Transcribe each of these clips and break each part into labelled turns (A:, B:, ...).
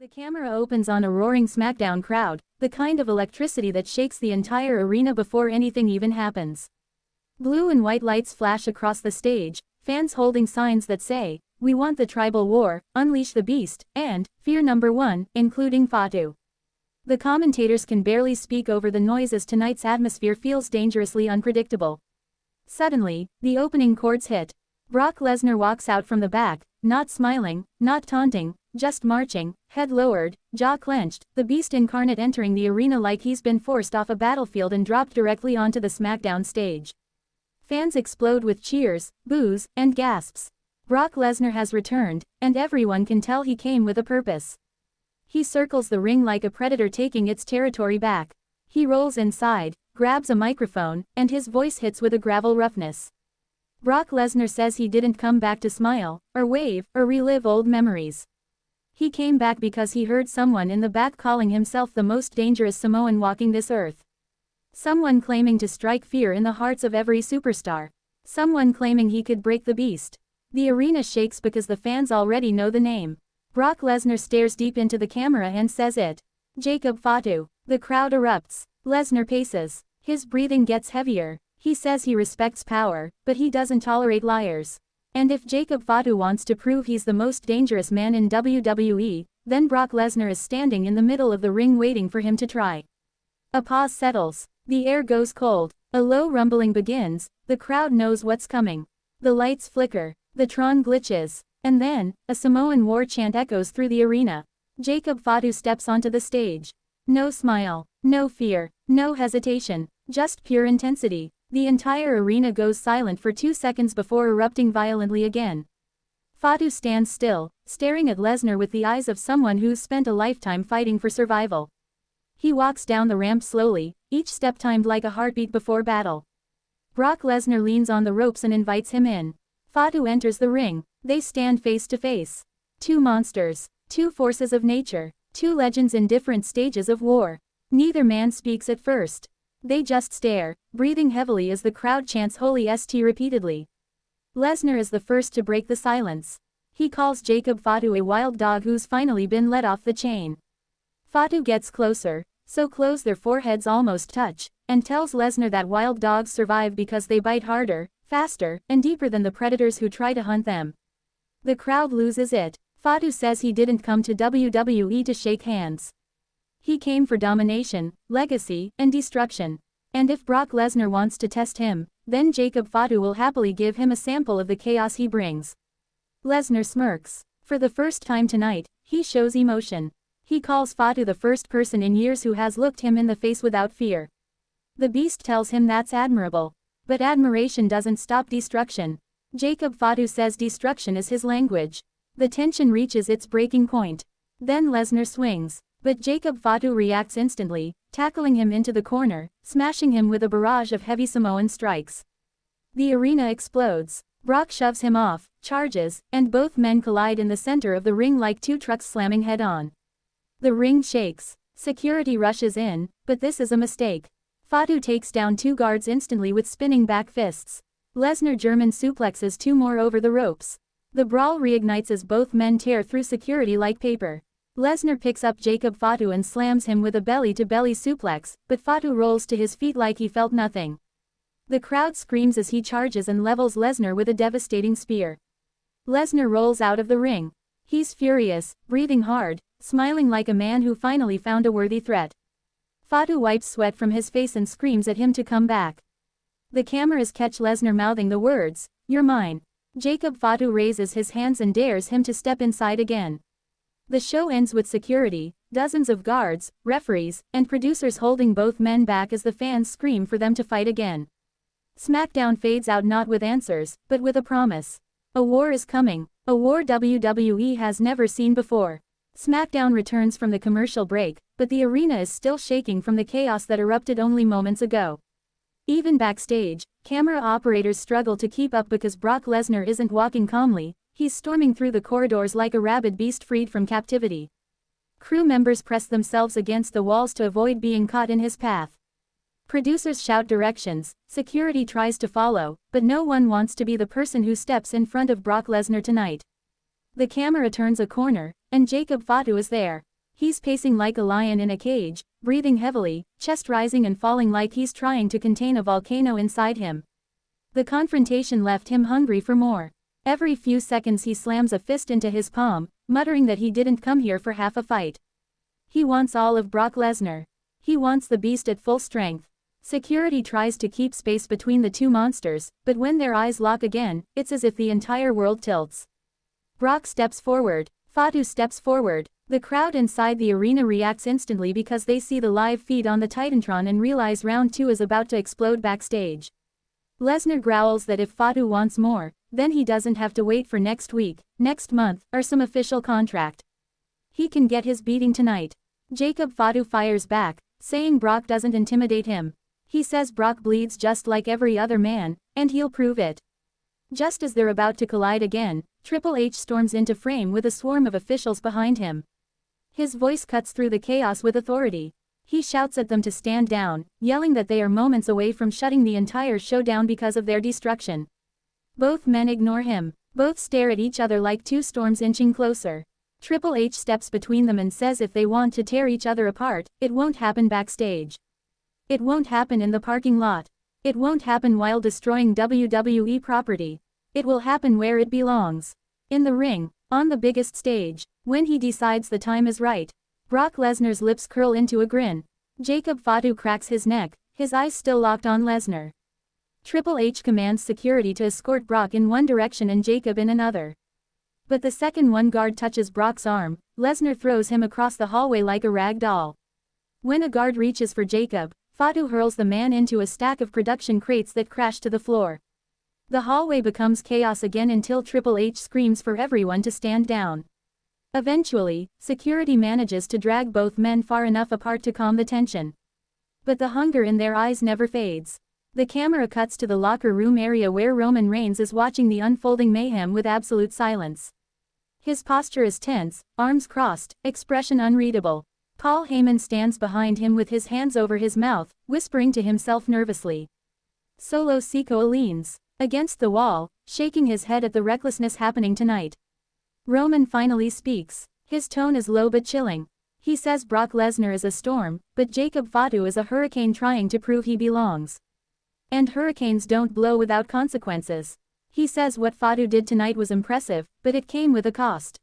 A: The camera opens on a roaring SmackDown crowd, the kind of electricity that shakes the entire arena before anything even happens. Blue and white lights flash across the stage, fans holding signs that say, "We want the tribal war, unleash the beast," and "Fear number one," including Fatu. The commentators can barely speak over the noise as tonight's atmosphere feels dangerously unpredictable. Suddenly, the opening chords hit. Brock Lesnar walks out from the back, not smiling, not taunting, just marching, head lowered, jaw clenched, the beast incarnate entering the arena like he's been forced off a battlefield and dropped directly onto the SmackDown stage. Fans explode with cheers, boos, and gasps. Brock Lesnar has returned, and everyone can tell he came with a purpose. He circles the ring like a predator taking its territory back. He rolls inside, grabs a microphone, and his voice hits with a gravel roughness. Brock Lesnar says he didn't come back to smile, or wave, or relive old memories. He came back because he heard someone in the back calling himself the most dangerous Samoan walking this earth. Someone claiming to strike fear in the hearts of every superstar. Someone claiming he could break the beast. The arena shakes because the fans already know the name. Brock Lesnar stares deep into the camera and says it. Jacob Fatu. The crowd erupts. Lesnar paces. His breathing gets heavier. He says he respects power, but he doesn't tolerate liars. And if Jacob Fatu wants to prove he's the most dangerous man in WWE, then Brock Lesnar is standing in the middle of the ring waiting for him to try. A pause settles. The air goes cold. A low rumbling begins. The crowd knows what's coming. The lights flicker. The Tron glitches. And then, a Samoan war chant echoes through the arena. Jacob Fatu steps onto the stage. No smile. No fear. No hesitation. Just pure intensity. The entire arena goes silent for 2 seconds before erupting violently again. Fatu stands still, staring at Lesnar with the eyes of someone who's spent a lifetime fighting for survival. He walks down the ramp slowly, each step timed like a heartbeat before battle. Brock Lesnar leans on the ropes and invites him in. Fatu enters the ring. They stand face to face. Two monsters, two forces of nature, two legends in different stages of war. Neither man speaks at first. They just stare, breathing heavily as the crowd chants Holy St repeatedly. Lesnar is the first to break the silence. He calls Jacob Fatu a wild dog who's finally been let off the chain. Fatu gets closer, so close their foreheads almost touch, and tells Lesnar that wild dogs survive because they bite harder, faster, and deeper than the predators who try to hunt them. The crowd loses it. Fatu says he didn't come to WWE to shake hands. He came for domination, legacy, and destruction. And if Brock Lesnar wants to test him, then Jacob Fatu will happily give him a sample of the chaos he brings. Lesnar smirks. For the first time tonight, he shows emotion. He calls Fatu the first person in years who has looked him in the face without fear. The beast tells him that's admirable. But admiration doesn't stop destruction. Jacob Fatu says destruction is his language. The tension reaches its breaking point. Then Lesnar swings. But Jacob Fatu reacts instantly, tackling him into the corner, smashing him with a barrage of heavy Samoan strikes. The arena explodes. Brock shoves him off, charges, and both men collide in the center of the ring like two trucks slamming head-on. The ring shakes. Security rushes in, but this is a mistake. Fatu takes down two guards instantly with spinning back fists. Lesnar German suplexes two more over the ropes. The brawl reignites as both men tear through security like paper. Lesnar picks up Jacob Fatu and slams him with a belly-to-belly suplex, but Fatu rolls to his feet like he felt nothing. The crowd screams as he charges and levels Lesnar with a devastating spear. Lesnar rolls out of the ring. He's furious, breathing hard, smiling like a man who finally found a worthy threat. Fatu wipes sweat from his face and screams at him to come back. The cameras catch Lesnar mouthing the words, "You're mine." Jacob Fatu raises his hands and dares him to step inside again. The show ends with security, dozens of guards, referees, and producers holding both men back as the fans scream for them to fight again. SmackDown fades out not with answers, but with a promise. A war is coming, a war WWE has never seen before. SmackDown returns from the commercial break, but the arena is still shaking from the chaos that erupted only moments ago. Even backstage, camera operators struggle to keep up because Brock Lesnar isn't walking calmly. He's storming through the corridors like a rabid beast freed from captivity. Crew members press themselves against the walls to avoid being caught in his path. Producers shout directions, security tries to follow, but no one wants to be the person who steps in front of Brock Lesnar tonight. The camera turns a corner, and Jacob Fatu is there. He's pacing like a lion in a cage, breathing heavily, chest rising and falling like he's trying to contain a volcano inside him. The confrontation left him hungry for more. Every few seconds he slams a fist into his palm, muttering that he didn't come here for half a fight. He wants all of Brock Lesnar. He wants the beast at full strength. Security tries to keep space between the two monsters, but when their eyes lock again, it's as if the entire world tilts. Brock steps forward. Fatu steps forward. The crowd inside the arena reacts instantly because they see the live feed on the Titantron and realize round 2 is about to explode backstage. Lesnar growls that if Fatu wants more, then he doesn't have to wait for next week, next month, or some official contract. He can get his beating tonight. Jacob Fatu fires back, saying Brock doesn't intimidate him. He says Brock bleeds just like every other man, and he'll prove it. Just as they're about to collide again, Triple H storms into frame with a swarm of officials behind him. His voice cuts through the chaos with authority. He shouts at them to stand down, yelling that they are moments away from shutting the entire show down because of their destruction. Both men ignore him. Both stare at each other like two storms inching closer. Triple H steps between them and says if they want to tear each other apart, it won't happen backstage. It won't happen in the parking lot. It won't happen while destroying WWE property. It will happen where it belongs. In the ring, on the biggest stage, when he decides the time is right. Brock Lesnar's lips curl into a grin. Jacob Fatu cracks his neck, his eyes still locked on Lesnar. Triple H commands security to escort Brock in one direction and Jacob in another. But the second one guard touches Brock's arm, Lesnar throws him across the hallway like a rag doll. When a guard reaches for Jacob, Fatu hurls the man into a stack of production crates that crash to the floor. The hallway becomes chaos again until Triple H screams for everyone to stand down. Eventually, security manages to drag both men far enough apart to calm the tension. But the hunger in their eyes never fades. The camera cuts to the locker room area where Roman Reigns is watching the unfolding mayhem with absolute silence. His posture is tense, arms crossed, expression unreadable. Paul Heyman stands behind him with his hands over his mouth, whispering to himself nervously. Solo Sikoa leans against the wall, shaking his head at the recklessness happening tonight. Roman finally speaks. His tone is low but chilling. He says Brock Lesnar is a storm, but Jacob Fatu is a hurricane trying to prove he belongs. And hurricanes don't blow without consequences. He says what Fatu did tonight was impressive, but it came with a cost.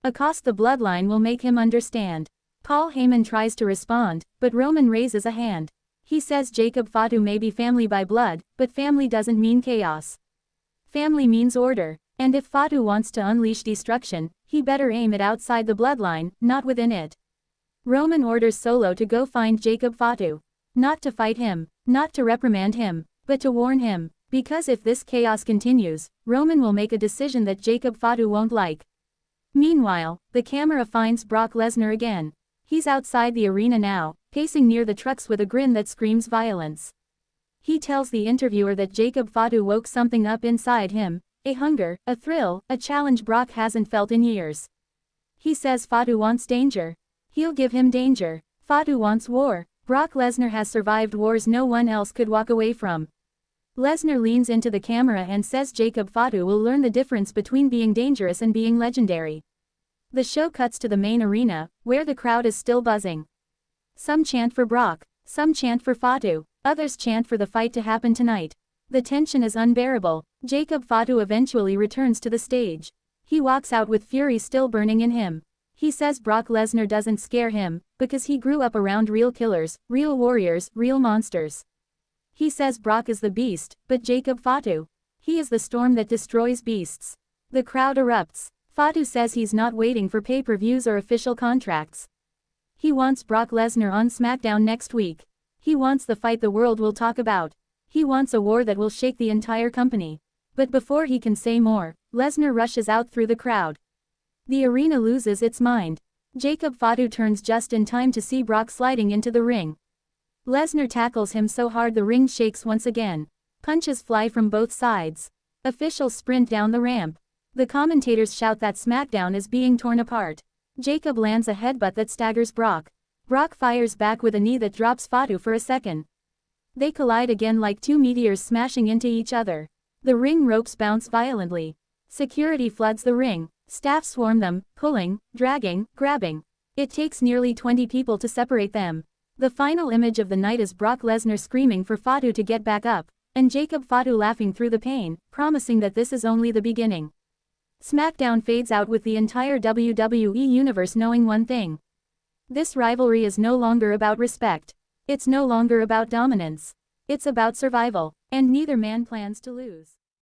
A: A cost the bloodline will make him understand. Paul Heyman tries to respond, but Roman raises a hand. He says Jacob Fatu may be family by blood, but family doesn't mean chaos. Family means order, and if Fatu wants to unleash destruction, he better aim it outside the bloodline, not within it. Roman orders Solo to go find Jacob Fatu. Not to fight him, not to reprimand him, but to warn him, because if this chaos continues, Roman will make a decision that Jacob Fatu won't like. Meanwhile, the camera finds Brock Lesnar again. He's outside the arena now, pacing near the trucks with a grin that screams violence. He tells the interviewer that Jacob Fatu woke something up inside him, a hunger, a thrill, a challenge Brock hasn't felt in years. He says Fatu wants danger. He'll give him danger. Fatu wants war. Brock Lesnar has survived wars no one else could walk away from. Lesnar leans into the camera and says Jacob Fatu will learn the difference between being dangerous and being legendary. The show cuts to the main arena, where the crowd is still buzzing. Some chant for Brock, some chant for Fatu, others chant for the fight to happen tonight. The tension is unbearable. Jacob Fatu eventually returns to the stage. He walks out with fury still burning in him. He says Brock Lesnar doesn't scare him, because he grew up around real killers, real warriors, real monsters. He says Brock is the beast, but Jacob Fatu, he is the storm that destroys beasts. The crowd erupts. Fatu says he's not waiting for pay-per-views or official contracts. He wants Brock Lesnar on SmackDown next week. He wants the fight the world will talk about. He wants a war that will shake the entire company. But before he can say more, Lesnar rushes out through the crowd. The arena loses its mind. Jacob Fatu turns just in time to see Brock sliding into the ring. Lesnar tackles him so hard the ring shakes once again. Punches fly from both sides. Officials sprint down the ramp. The commentators shout that SmackDown is being torn apart. Jacob lands a headbutt that staggers Brock. Brock fires back with a knee that drops Fatu for a second. They collide again like two meteors smashing into each other. The ring ropes bounce violently. Security floods the ring. Staff swarm them, pulling, dragging, grabbing. It takes nearly 20 people to separate them. The final image of the night is Brock Lesnar screaming for Fatu to get back up, and Jacob Fatu laughing through the pain, promising that this is only the beginning. SmackDown fades out with the entire WWE universe knowing one thing. This rivalry is no longer about respect. It's no longer about dominance. It's about survival, and neither man plans to lose.